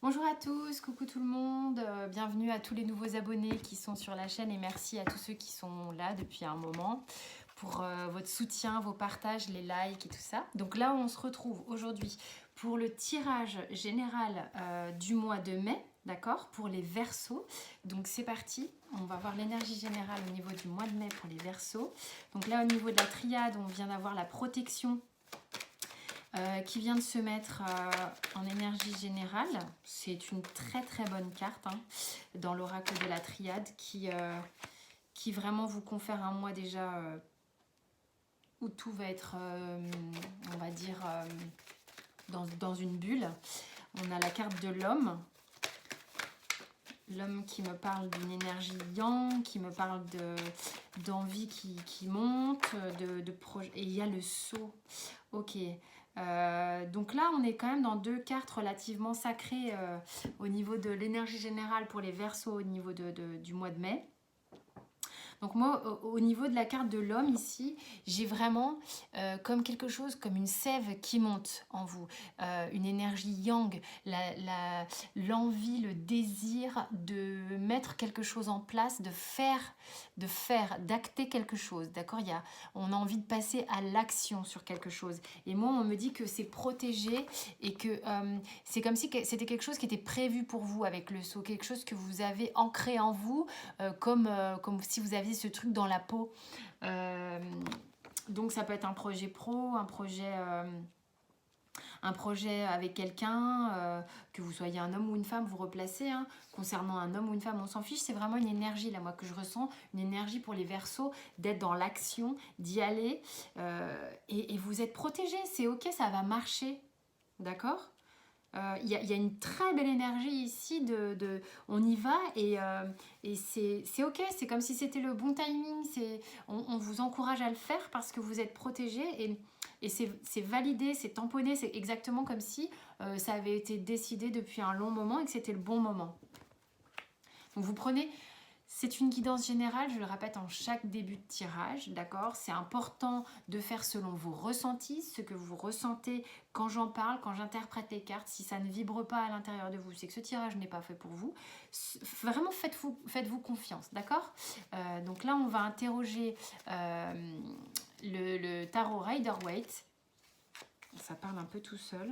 Bonjour à tous, coucou tout le monde, bienvenue à tous les nouveaux abonnés qui sont sur la chaîne et merci à tous ceux qui sont là depuis un moment pour votre soutien, vos partages, les likes et tout ça. Donc là, on se retrouve aujourd'hui pour le tirage général du mois de mai, d'accord, pour les Verseaux. Donc c'est parti, on va voir l'énergie générale au niveau du mois de mai pour les Verseaux. Donc là, au niveau de la triade, on vient d'avoir la protection qui vient de se mettre en énergie générale. C'est une très très bonne carte dans l'oracle de la triade qui vraiment vous confère un mois déjà où tout va être, on va dire, dans une bulle. On a la carte de l'homme. L'homme qui me parle d'une énergie yang, qui me parle d'envie qui monte, de projet. Et il y a le sceau. Ok. Donc là, on est quand même dans deux cartes relativement sacrées au niveau de l'énergie générale pour les Verseaux au niveau du mois de mai. Donc moi, au niveau de la carte de l'homme ici, j'ai vraiment comme quelque chose, comme une sève qui monte en vous, une énergie yang, l'envie, le désir de mettre quelque chose en place, d'acter quelque chose, d'accord. On a envie de passer à l'action sur quelque chose. Et moi, on me dit que c'est protégé et que c'est comme si c'était quelque chose qui était prévu pour vous avec le sceau, quelque chose que vous avez ancré en vous, comme si vous aviez ce truc dans la peau. Donc ça peut être un projet pro, un projet avec quelqu'un, que vous soyez un homme ou une femme, vous replacez. Concernant un homme ou une femme, on s'en fiche, c'est vraiment une énergie là, moi, que je ressens, une énergie pour les Verseaux, d'être dans l'action, d'y aller, et vous êtes protégés, c'est ok, ça va marcher, d'accord. Il y a une très belle énergie ici, on y va et c'est ok, c'est comme si c'était le bon timing, on vous encourage à le faire parce que vous êtes protégés et c'est validé, c'est tamponné, c'est exactement comme si ça avait été décidé depuis un long moment et que c'était le bon moment. Donc vous prenez... C'est une guidance générale, je le répète en chaque début de tirage, d'accord. C'est important de faire selon vos ressentis, ce que vous ressentez quand j'en parle, quand j'interprète les cartes. Si ça ne vibre pas à l'intérieur de vous, c'est que ce tirage n'est pas fait pour vous. Vraiment, faites-vous confiance, d'accord. Donc là, on va interroger le tarot Rider-Waite. Ça parle un peu tout seul.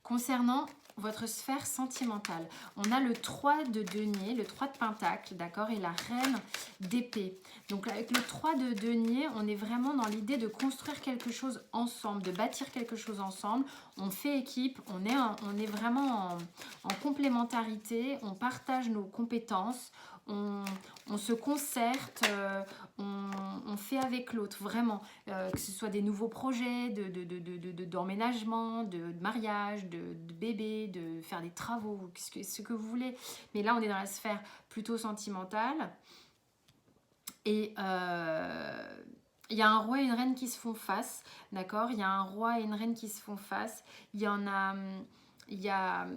Concernant votre sphère sentimentale, on a le 3 de denier, le 3 de pentacle, d'accord, et la reine d'épée. Donc avec le 3 de denier, on est vraiment dans l'idée de construire quelque chose ensemble, de bâtir quelque chose ensemble. On fait équipe, on est vraiment en complémentarité, on partage nos compétences, on se concerte, on fait avec l'autre, vraiment, que ce soit des nouveaux projets d'emménagement, de mariage, de bébé, de faire des travaux, ce que vous voulez. Mais là, on est dans la sphère plutôt sentimentale. Et il y a un roi et une reine qui se font face, d'accord. Il y a un roi et une reine qui se font face. Il y a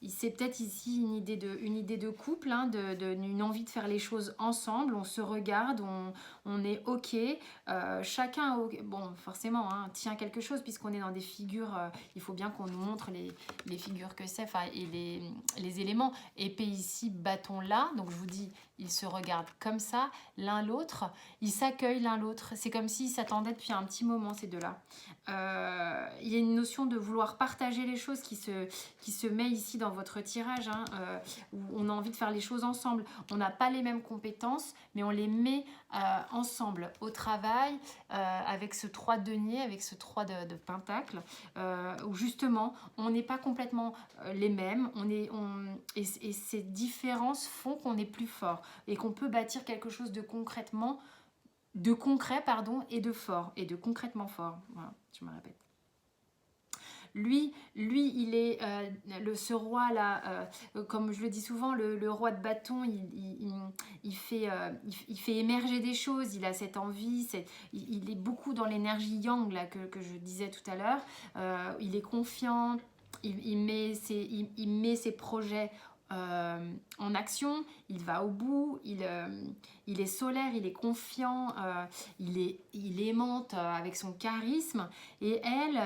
c'est peut-être ici une idée de couple, une envie de faire les choses ensemble. On se regarde, on est ok. Chacun, bon, forcément, tient quelque chose puisqu'on est dans des figures. Il faut bien qu'on nous montre les figures que c'est, et les éléments. Épée ici, bâton là. Donc je vous dis, ils se regardent comme ça, l'un l'autre. Ils s'accueillent l'un l'autre. C'est comme s'ils s'attendaient depuis un petit moment, ces deux-là. Il y a une notion de vouloir partager les choses qui se met ici dans votre tirage, où on a envie de faire les choses ensemble. On n'a pas les mêmes compétences, mais on les met ensemble au travail, avec ce 3 de denier, avec ce 3 de pentacle, où justement, on n'est pas complètement les mêmes, et ces différences font qu'on est plus fort et qu'on peut bâtir quelque chose de concret, et de fort, et de concrètement fort. Voilà, je me répète. Lui, il est ce roi-là, comme je le dis souvent, le roi de bâton, il fait émerger des choses, il a cette envie, il est beaucoup dans l'énergie yang là, que je disais tout à l'heure. Il est confiant, il met ses projets en action, il va au bout, il est solaire, il est confiant, il aimante avec son charisme. Et elle,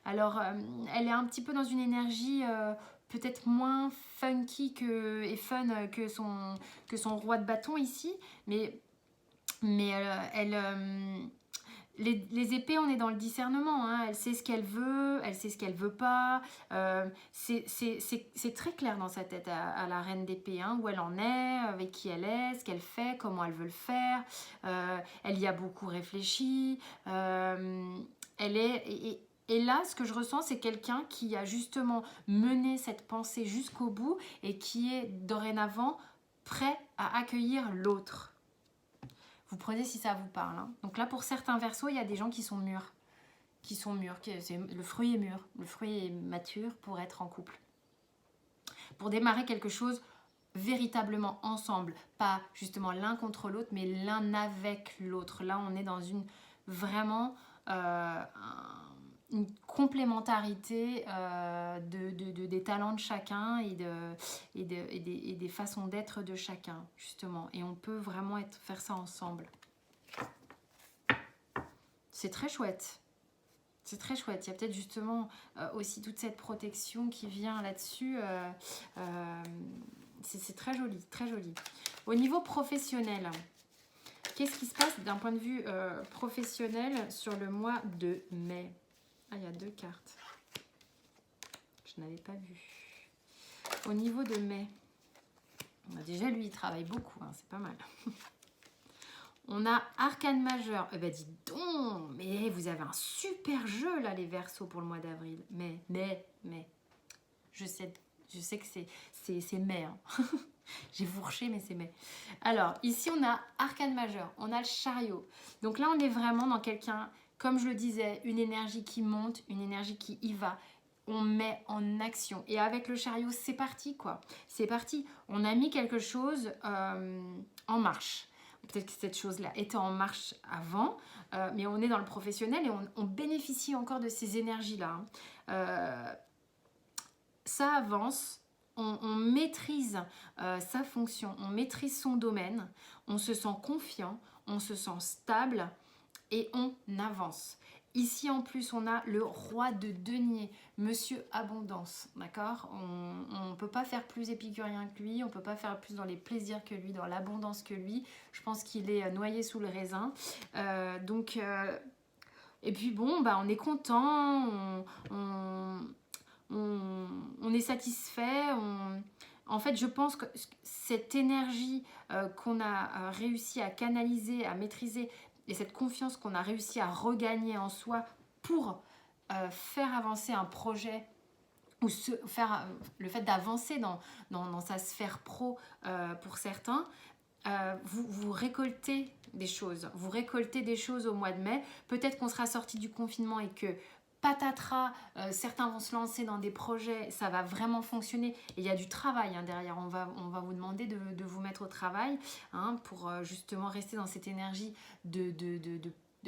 elle est un petit peu dans une énergie peut-être moins funky et fun que son roi de bâton ici, mais les épées, on est dans le discernement, hein. Elle sait ce qu'elle veut, elle sait ce qu'elle veut pas. C'est très clair dans sa tête à la reine d'épée, hein, où elle en est, avec qui elle est, ce qu'elle fait, comment elle veut le faire. Elle y a beaucoup réfléchi. Et là, ce que je ressens, c'est quelqu'un qui a justement mené cette pensée jusqu'au bout et qui est dorénavant prêt à accueillir l'autre. Vous prenez si ça vous parle, hein. Donc là, pour certains versos, il y a des gens qui sont mûrs. Le fruit est mûr. Le fruit est mature pour être en couple. Pour démarrer quelque chose véritablement ensemble. Pas justement l'un contre l'autre, mais l'un avec l'autre. Là, on est dans vraiment une complémentarité des talents de chacun et des façons d'être de chacun, justement. Et on peut vraiment faire ça ensemble. C'est très chouette. C'est très chouette. Il y a peut-être justement aussi toute cette protection qui vient là-dessus. C'est très joli, très joli. Au niveau professionnel, qu'est-ce qui se passe d'un point de vue professionnel sur le mois de mai? Ah, il y a 2 cartes. Je n'avais pas vu. Au niveau de mai, déjà lui, il travaille beaucoup, hein, c'est pas mal. On a Arcane majeur. Eh ben dis donc, mais vous avez un super jeu là, les Verseaux, pour le mois d'avril. Mais, je sais que c'est mai. Hein. J'ai fourché, mais c'est mai. Alors, ici, on a Arcane majeur, on a le chariot. Donc là, on est vraiment dans quelqu'un, comme je le disais, une énergie qui monte, une énergie qui y va. On met en action. Et avec le chariot, c'est parti, quoi. C'est parti. On a mis quelque chose en marche. Peut-être que cette chose-là était en marche avant, mais on est dans le professionnel et on bénéficie encore de ces énergies-là. Hein. Ça avance, on maîtrise sa fonction, on maîtrise son domaine, on se sent confiant, on se sent stable et on avance. Ici, en plus, on a le roi de denier, Monsieur Abondance, d'accord? On ne peut pas faire plus épicurien que lui, on ne peut pas faire plus dans les plaisirs que lui, dans l'abondance que lui. Je pense qu'il est noyé sous le raisin. Et puis bon, bah, on est content, on est satisfait. En fait, je pense que cette énergie qu'on a réussi à canaliser, à maîtriser, et cette confiance qu'on a réussi à regagner en soi pour faire avancer un projet ou le fait d'avancer dans sa sphère pro pour certains, vous récoltez des choses. Vous récoltez des choses au mois de mai. Peut-être qu'on sera sorti du confinement et que patatras, certains vont se lancer dans des projets, ça va vraiment fonctionner. Et il y a du travail hein, derrière. On va vous demander de vous mettre au travail hein, pour justement rester dans cette énergie de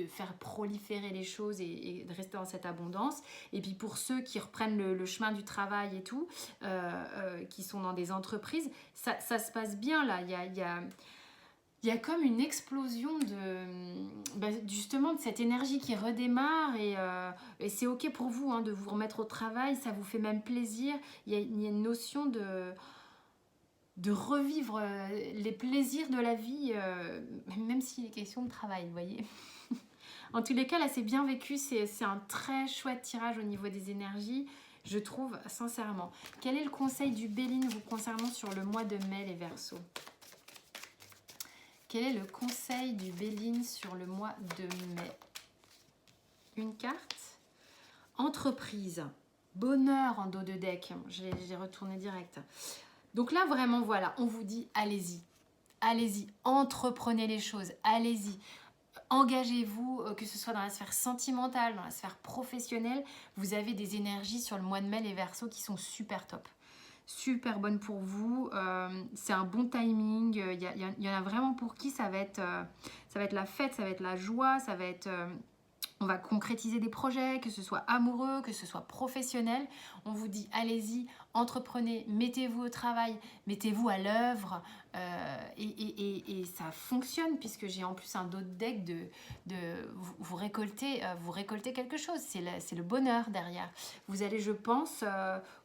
faire proliférer les choses et de rester dans cette abondance. Et puis pour ceux qui reprennent le chemin du travail et tout, qui sont dans des entreprises, ça se passe bien là. Il y a comme une explosion justement de cette énergie qui redémarre et c'est ok pour vous hein, de vous remettre au travail, ça vous fait même plaisir. Il y a une notion de revivre les plaisirs de la vie, même s'il est question de travail, vous voyez. En tous les cas, là, c'est bien vécu, c'est un très chouette tirage au niveau des énergies, je trouve, sincèrement. Quel est le conseil du Béline vous concernant sur le mois de mai, les Verseaux? Quel est le conseil du Béline sur le mois de mai? Une carte. Entreprise. Bonheur en dos de deck. J'ai retourné direct. Donc là, vraiment, voilà, on vous dit, allez-y. Allez-y, entreprenez les choses. Allez-y. Engagez-vous, que ce soit dans la sphère sentimentale, dans la sphère professionnelle. Vous avez des énergies sur le mois de mai, les Verseaux, qui sont super top. Super bonne pour vous, c'est un bon timing, il y en a vraiment pour qui ça va être la fête, ça va être la joie, ça va être On va concrétiser des projets, que ce soit amoureux, que ce soit professionnel. On vous dit, allez-y, entreprenez, mettez-vous au travail, mettez-vous à l'œuvre. Et ça fonctionne, puisque j'ai en plus un autre deck vous récoltez quelque chose. C'est le bonheur derrière. Vous allez, je pense,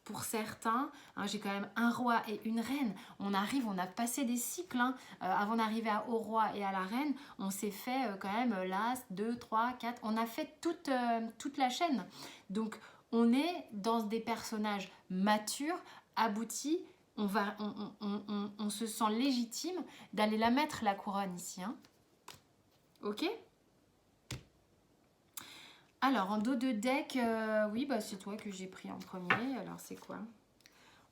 pour certains, hein, j'ai quand même un roi et une reine. On a passé des cycles. Hein, avant d'arriver au roi et à la reine, on s'est fait quand même l'as, 2, 3, 4. On a fait toute la chaîne. Donc, on est dans des personnages matures, aboutis. On se sent légitime d'aller la mettre, la couronne, ici. Hein. Ok ? Alors, en dos de deck, oui, bah, c'est toi que j'ai pris en premier. Alors, c'est quoi ?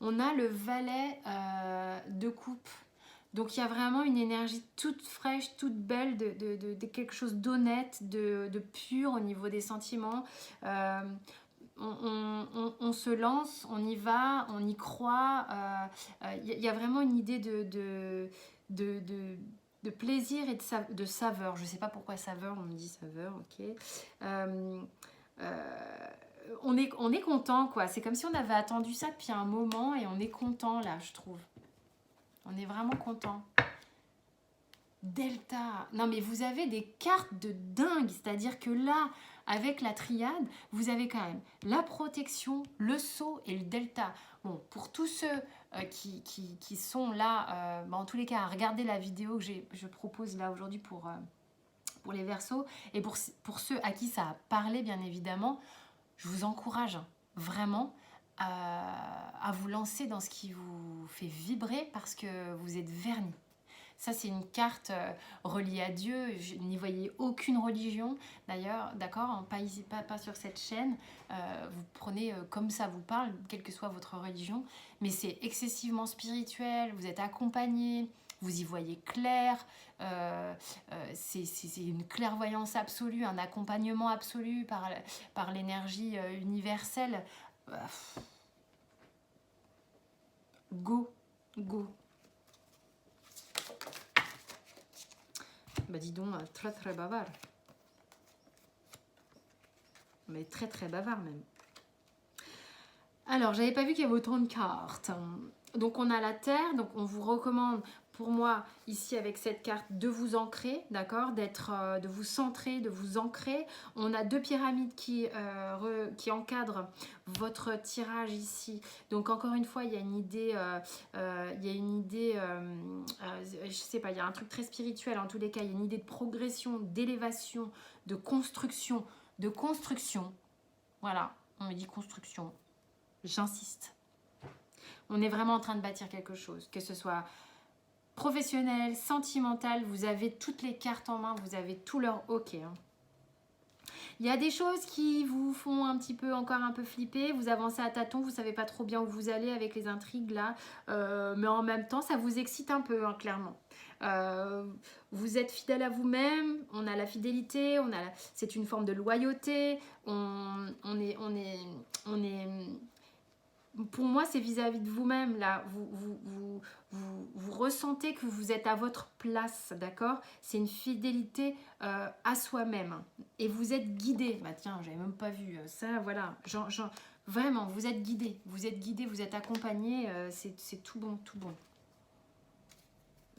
On a le valet de coupe. Donc, il y a vraiment une énergie toute fraîche, toute belle, de quelque chose d'honnête, de pur au niveau des sentiments. On se lance, on y va, on y croit. Il y a vraiment une idée de plaisir et de saveur. Je ne sais pas pourquoi saveur, on me dit saveur, ok. On est content, quoi. C'est comme si on avait attendu ça depuis un moment et on est content, là, je trouve. On est vraiment content. Delta. Non, mais vous avez des cartes de dingue. C'est-à-dire que là, avec la triade, vous avez quand même la protection, le saut et le delta. Bon, pour tous ceux qui sont là, en tous les cas, à regarder la vidéo que je propose là aujourd'hui pour les Verseaux, et pour ceux à qui ça a parlé, bien évidemment, je vous encourage vraiment à vous lancer dans ce qui vous fait vibrer parce que vous êtes vernis. Ça, c'est une carte reliée à Dieu. Je n'y voyais aucune religion. D'ailleurs, d'accord, pas sur cette chaîne. Vous prenez comme ça vous parle, quelle que soit votre religion. Mais c'est excessivement spirituel. Vous êtes accompagné. Vous y voyez clair. C'est une clairvoyance absolue, un accompagnement absolu par l'énergie universelle. Go, go. Bah dis donc, très très bavard. Mais très très bavard même. Alors, j'avais pas vu qu'il y avait autant de cartes. Donc on a la terre, donc on vous recommande, pour moi, ici avec cette carte, de vous ancrer, d'accord, de vous centrer, de vous ancrer. On a 2 pyramides qui encadrent votre tirage ici. Donc encore une fois, il y a une idée, je sais pas, il y a un truc très spirituel en tous les cas. Il y a une idée de progression, d'élévation, de construction. Voilà, on me dit construction. J'insiste. On est vraiment en train de bâtir quelque chose, que ce soit professionnel, sentimental, vous avez toutes les cartes en main, vous avez tout leur ok. Hein. Il y a des choses qui vous font encore un peu flipper, vous avancez à tâtons, vous ne savez pas trop bien où vous allez avec les intrigues là, mais en même temps ça vous excite un peu, hein, clairement. Vous êtes fidèle à vous-même, on a la fidélité, c'est une forme de loyauté, pour moi, c'est vis-à-vis de vous-même, là. Vous ressentez que vous êtes à votre place, d'accord? C'est une fidélité à soi-même. Et vous êtes guidé. Bah tiens, j'avais même pas vu ça, voilà. Vraiment, vous êtes guidé. Vous êtes accompagné. C'est tout bon, tout bon.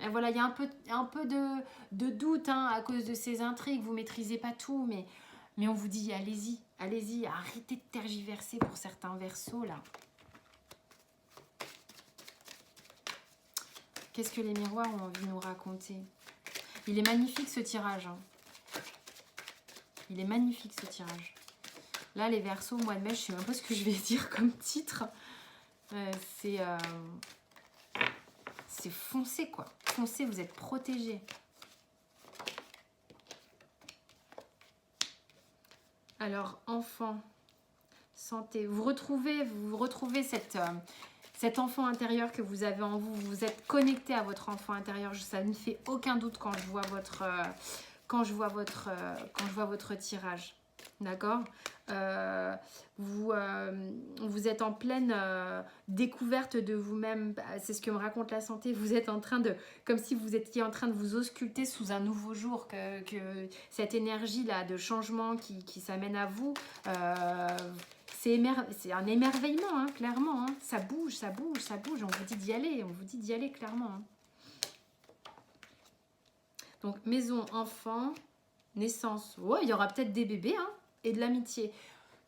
Et voilà, il y a un peu de doute hein, à cause de ces intrigues. Vous maîtrisez pas tout, mais on vous dit, allez-y, arrêtez de tergiverser pour certains Verseaux, là. Qu'est-ce que les miroirs ont envie de nous raconter? Il est magnifique ce tirage. Hein. Il est magnifique ce tirage. Là, les Verseaux, mois de mai, je sais même pas ce que je vais dire comme titre. C'est foncé, quoi. Foncé, vous êtes protégés. Alors, enfant, santé. Vous retrouvez cet enfant intérieur que vous avez en vous, vous êtes connecté à votre enfant intérieur. Ça ne fait aucun doute quand je vois votre tirage. D'accord. Vous, vous êtes en pleine découverte de vous-même. C'est ce que me raconte la santé. Vous êtes en train de, comme si vous étiez en train de vous ausculter sous un nouveau jour, que cette énergie-là de changement qui s'amène à vous, c'est un émerveillement, hein, clairement. Hein. Ça bouge, ça bouge, ça bouge. On vous dit d'y aller, on vous dit d'y aller, clairement. Hein. Donc, maison, enfant, naissance. Ouais, il y aura peut-être des bébés, hein, et de l'amitié.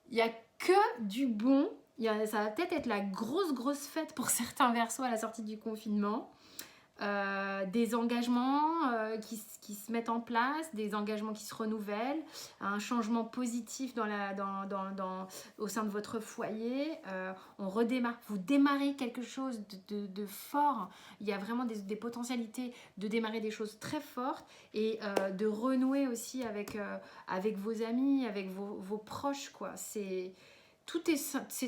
Il n'y a que du bon. Ça va peut-être être la grosse fête pour certains Verseaux à la sortie du confinement. Des engagements qui se mettent en place, des engagements qui se renouvellent, un changement positif au sein de votre foyer. On redémarre, vous démarrez quelque chose de fort. Il y a vraiment des potentialités de démarrer des choses très fortes et de renouer aussi avec vos amis, avec vos proches, quoi. C'est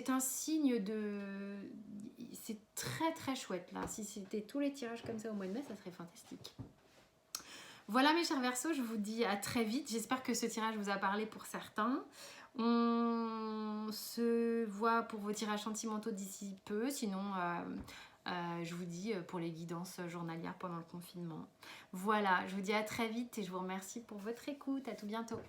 un signe de... C'est très chouette là. Si c'était tous les tirages comme ça au mois de mai, ça serait fantastique. Voilà mes chers Verseaux, je vous dis à très vite. J'espère que ce tirage vous a parlé pour certains. On se voit pour vos tirages sentimentaux d'ici peu. Sinon, je vous dis pour les guidances journalières pendant le confinement. Voilà, je vous dis à très vite et je vous remercie pour votre écoute. À tout bientôt.